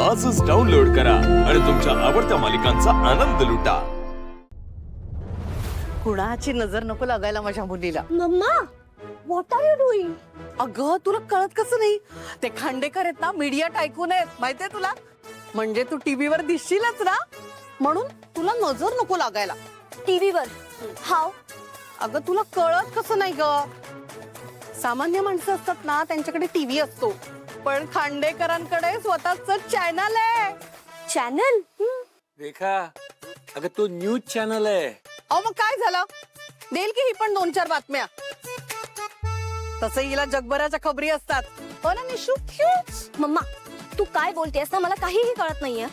आजच डाउनलोड करा आणि तुमच्या आवडत्या मालिकांचा आनंद लुटा। कुणाची नजर नको लागायला माझ्या मुलीला। Mama what are you doing? अगं तुला कळत कसं नाही, ते खांडेकर आहेत ना, मीडिया टायकून आहेत माहितीये तुला। म्हणजे तू टीव्हीवर दिसशीलच ना, म्हणून तुला नजर नको लागायला। टीव्हीवर हाव? अगं तुला कळत कसं नाही ग, सामान्य माणसं असतात ना त्यांच्याकडे टीव्ही असतो, पण खांडेकरांकडे स्वतःच चॅनल आहे। चॅनल? रेखा, अगं तो न्यूज चॅनल आहे। अहो मग काय झालं, देईल की ही पण 2-4 बातम्या। तसं हिला जगभराच्या खबरी असतात, हो ना निशू? मम्मा तू काय बोलतेस ना, मला काहीही कळत नाहीये।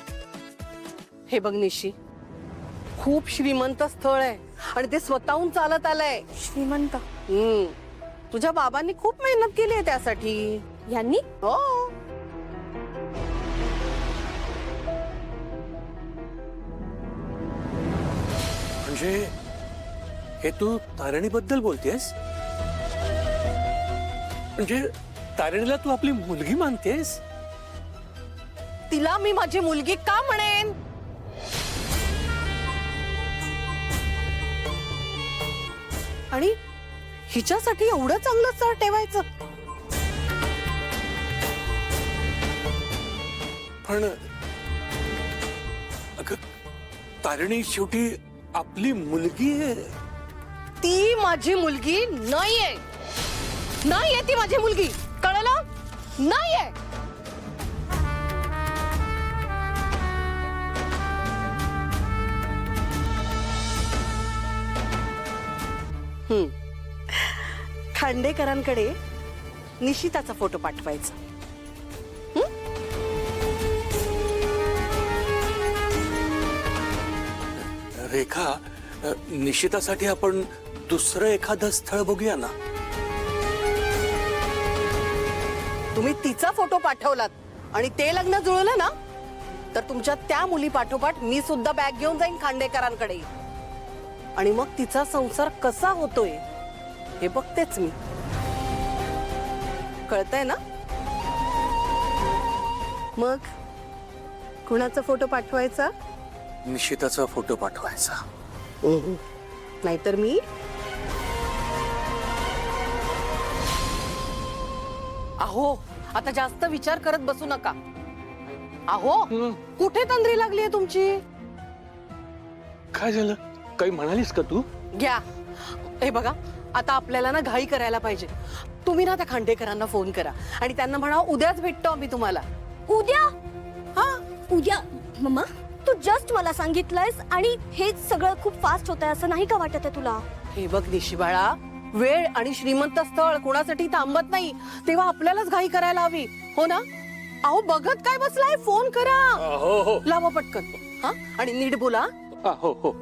हे बघ निशी, खूप श्रीमंत स्थळ आहे आणि ते स्वतःहून चालत आलंय। श्रीमंत? तुझ्या बाबांनी खूप मेहनत केली आहे त्यासाठी। यांनी? हो। म्हणजे हे तू तारणीबद्दल बोलतेस? म्हणजे तारणीला तू आपली मुलगी मानतेस? तिला मी माझी मुलगी का म्हणेन? आणि हिच्यासाठी एवढं चांगलं स्थळ ठेवायचं? पण अगं तारणी शेवटी आपली मुलगी आहे। ती माझी मुलगी नाहीये, नाहीये ती माझी मुलगी, कळलं? नाहीये। खांडेकरांकडे निशिताचा फोटो पाठवायचा। रेखा, निश्चितासाठी आपण दुसरं एखादं स्थळ बघूया ना। तुम्ही तिचा फोटो पाठवलात आणि ते लग्न जुळलं ना, तर तुमच्या त्या मुली पाठोपाठ मी सुद्धा बॅग घेऊन जाईन खांडेकरांकडे, आणि मग तिचा संसार कसा होतोय हे बघतेच मी। कळतंय ना? मग कुणाचा फोटो पाठवायचा? निश्चिताचा फोटो पाठवायचा। नाहीतर मी? अहो आता जास्त विचार करत बसू नका। अहो कुठे तंद्री लागलीये तुमची? काय झालं, काही म्हणालीस का तू? घ्या हे बघा, आता आपल्याला ना घाई करायला पाहिजे। तुम्ही ना त्या खांडेकरांना फोन करा आणि त्यांना म्हणा उद्याच भेटतो आम्ही तुम्हाला। उद्या? हा उद्या? मम्मा तू जस्ट मला सांगितलंयस आणि हे सगळं खूप फास्ट होतंय, असं नाही का वाटत आहे तुला? हे बघ निशी बाळा, वेळ आणि श्रीमंत स्थळ कोणासाठी थांबत नाही, तेव्हा आपल्यालाच घाई करायला हवी, हो ना? अहो बघत काय बसलाय, फोन करा। हो हो लावा पटकन, हा? आणि नीट बोला। हो हो।